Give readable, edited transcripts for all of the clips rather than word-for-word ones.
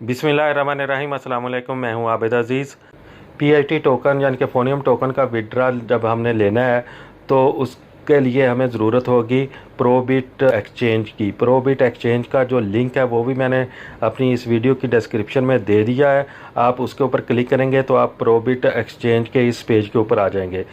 बिस्मिल्लाहिर्रहमानिर्रहीम, अस्सलाम वालेकुम। मैं हूं आबिद अज़ीज़। पीएचडी टोकन यानी कि फोनियम टोकन का विड्रा जब हमने लेना है तो उसके लिए हमें ज़रूरत होगी प्रोबिट एक्सचेंज की। प्रोबिट एक्सचेंज का जो लिंक है वो भी मैंने अपनी इस वीडियो की डिस्क्रिप्शन में दे दिया है। आप उसके ऊपर क्लिक करेंगे तो आप प्रोबिट एक्सचेंज के इस पेज के ऊपर आ जाएंगे।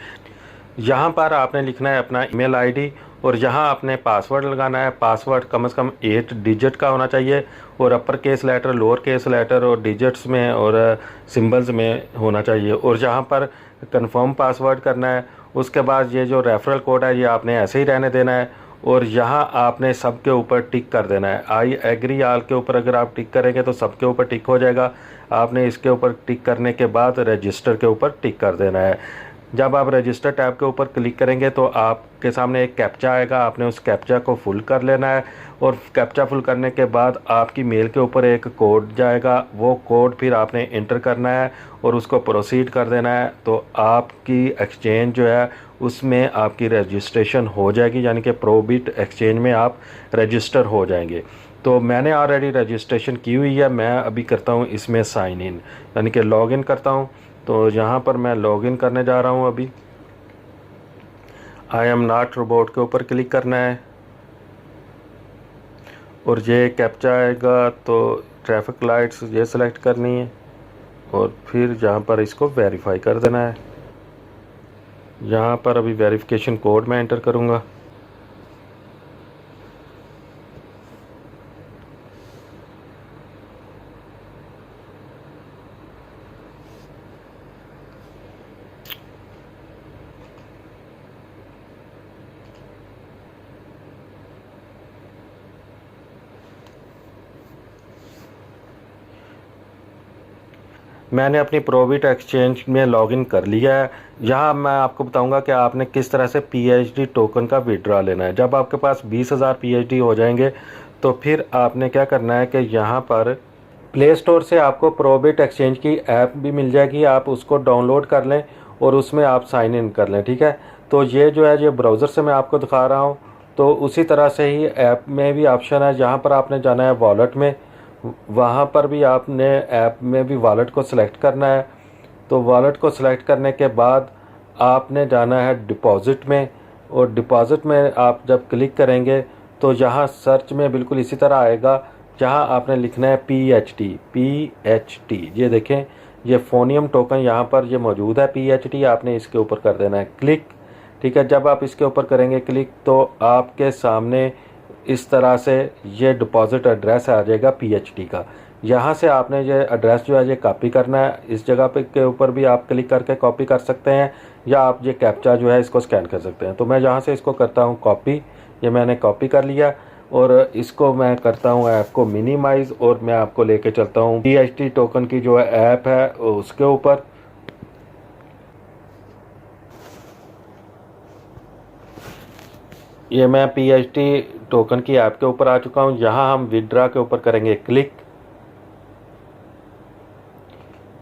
यहाँ पर आपने लिखना है अपना ईमेल आईडी और यहाँ आपने पासवर्ड लगाना है। पासवर्ड कम से कम 8 डिजिट का होना चाहिए और upper case letter, lower case letter और डिजिट्स में और सिंबल्स में होना चाहिए। और यहाँ पर कंफर्म पासवर्ड करना है। उसके बाद ये जो रेफरल कोड है ये आपने ऐसे ही रहने देना है और यहाँ आपने सब के ऊपर टिक कर देना है। आई एग्री आल के ऊपर अगर आप टिक करेंगे तो सब के ऊपर टिक हो जाएगा। आपने इसके ऊपर टिक करने के बाद रजिस्टर के ऊपर टिक कर देना है। जब आप रजिस्टर टैब के ऊपर क्लिक करेंगे तो आपके सामने एक कैप्चा आएगा। आपने उस कैप्चा को फुल कर लेना है और कैप्चा फुल करने के बाद आपकी मेल के ऊपर एक कोड जाएगा। वो कोड फिर आपने इंटर करना है और उसको प्रोसीड कर देना है। तो आपकी एक्सचेंज जो है उसमें आपकी रजिस्ट्रेशन हो जाएगी, यानी कि प्रोबिट एक्सचेंज में आप रजिस्टर हो जाएंगे। तो मैंने ऑलरेडी रजिस्ट्रेशन की हुई है। मैं अभी करता हूँ इसमें साइन इन, यानी कि लॉग इन करता हूँ। तो यहाँ पर मैं लॉगिन करने जा रहा हूँ। अभी आई एम नॉट रोबोट के ऊपर क्लिक करना है और ये कैप्चा आएगा तो ट्रैफिक लाइट्स ये सिलेक्ट करनी है और फिर यहाँ पर इसको वेरीफाई कर देना है। यहाँ पर अभी वेरिफिकेशन कोड मैं एंटर करूँगा। मैंने अपनी प्रोबिट एक्सचेंज में लॉगिन कर लिया है। यहाँ मैं आपको बताऊंगा कि आपने किस तरह से पीएचडी टोकन का विड्रॉ लेना है। जब आपके पास 20,000 पीएचडी हो जाएंगे तो फिर आपने क्या करना है कि यहाँ पर प्ले स्टोर से आपको प्रोबिट एक्सचेंज की ऐप भी मिल जाएगी। आप उसको डाउनलोड कर लें और उसमें आप साइन इन कर लें, ठीक है। तो ये जो है ये ब्राउज़र से मैं आपको दिखा रहा हूँ। तो उसी तरह से ही ऐप में भी ऑप्शन है, जहाँ पर आपने जाना है वॉलेट में। वहाँ पर भी आपने ऐप में भी वॉलेट को सिलेक्ट करना है। तो वॉलेट को सिलेक्ट करने के बाद आपने जाना है डिपॉज़िट में और डिपॉज़िट में आप जब क्लिक करेंगे तो यहाँ सर्च में बिल्कुल इसी तरह आएगा, जहाँ आपने लिखना है PHD। ये देखें, ये फोनियम टोकन यहाँ पर ये मौजूद है PHD। आपने इसके ऊपर कर देना है क्लिक, ठीक है। जब आप इसके ऊपर करेंगे क्लिक तो आपके सामने इस तरह से ये डिपॉज़िट एड्रेस आ जाएगा PHD का। यहाँ से आपने ये एड्रेस जो है ये कॉपी करना है। इस जगह पे के ऊपर भी आप क्लिक करके कॉपी कर सकते हैं या आप ये कैप्चा जो है इसको स्कैन कर सकते हैं। तो मैं यहाँ से इसको करता हूँ कॉपी। ये मैंने कॉपी कर लिया और इसको मैं करता हूँ ऐप को मिनिमाइज़ और मैं आपको लेके चलता हूँ PHD टोकन की जो ऐप है उसके ऊपर। ये मैं PHD टोकन की ऐप के ऊपर आ चुका हूँ। यहाँ हम विड्रा के ऊपर करेंगे क्लिक।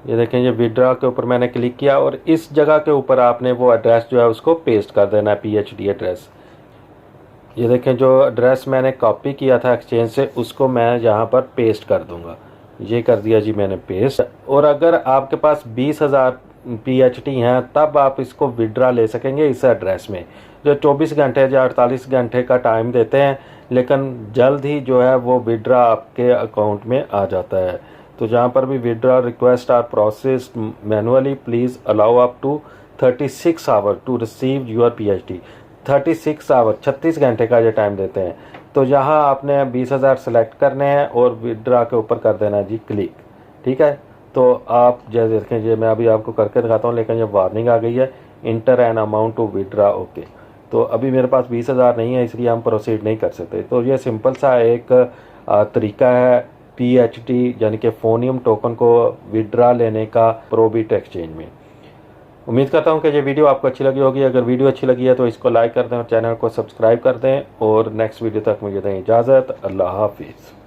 ये देखें, ये विड्रा के ऊपर मैंने क्लिक किया और इस जगह के ऊपर आपने वो एड्रेस जो है उसको पेस्ट कर देना है, PHD एड्रेस। ये देखें, जो एड्रेस मैंने कॉपी किया था एक्सचेंज से उसको मैं यहाँ पर पेस्ट कर दूँगा। ये कर दिया जी मैंने पेस्ट। और अगर आपके पास 20,000 PHD हैं तब आप इसको विड्रा ले सकेंगे इस एड्रेस में, जो 24 घंटे या 48 घंटे का टाइम देते हैं, लेकिन जल्द ही जो है वो विड्रा आपके अकाउंट में आ जाता है। तो जहाँ पर भी withdraw request are processed manually, please allow up to 36 hour to receive your PHD। 36 hour, 36 घंटे का ये टाइम देते हैं। तो यहाँ आपने 20,000 सेलेक्ट करने हैं और विड्रा के ऊपर कर देना है जी क्लिक, ठीक है। तो आप जैसे देखें, ये मैं अभी आपको करके दिखाता हूँ, लेकिन ये वार्निंग आ गई है, enter an amount to withdraw, okay. तो अभी मेरे पास 20,000 नहीं है, इसलिए हम प्रोसीड नहीं कर सकते। तो ये सिंपल सा एक तरीका है PHD यानी कि फोनियम टोकन को विड्रा लेने का प्रोबिट एक्सचेंज में। उम्मीद करता हूँ कि ये वीडियो आपको अच्छी लगी होगी। अगर वीडियो अच्छी लगी है तो इसको लाइक कर दें और चैनल को सब्सक्राइब कर दें और नेक्स्ट वीडियो तक मुझे दें इजाज़त। अल्लाह हाफिज़।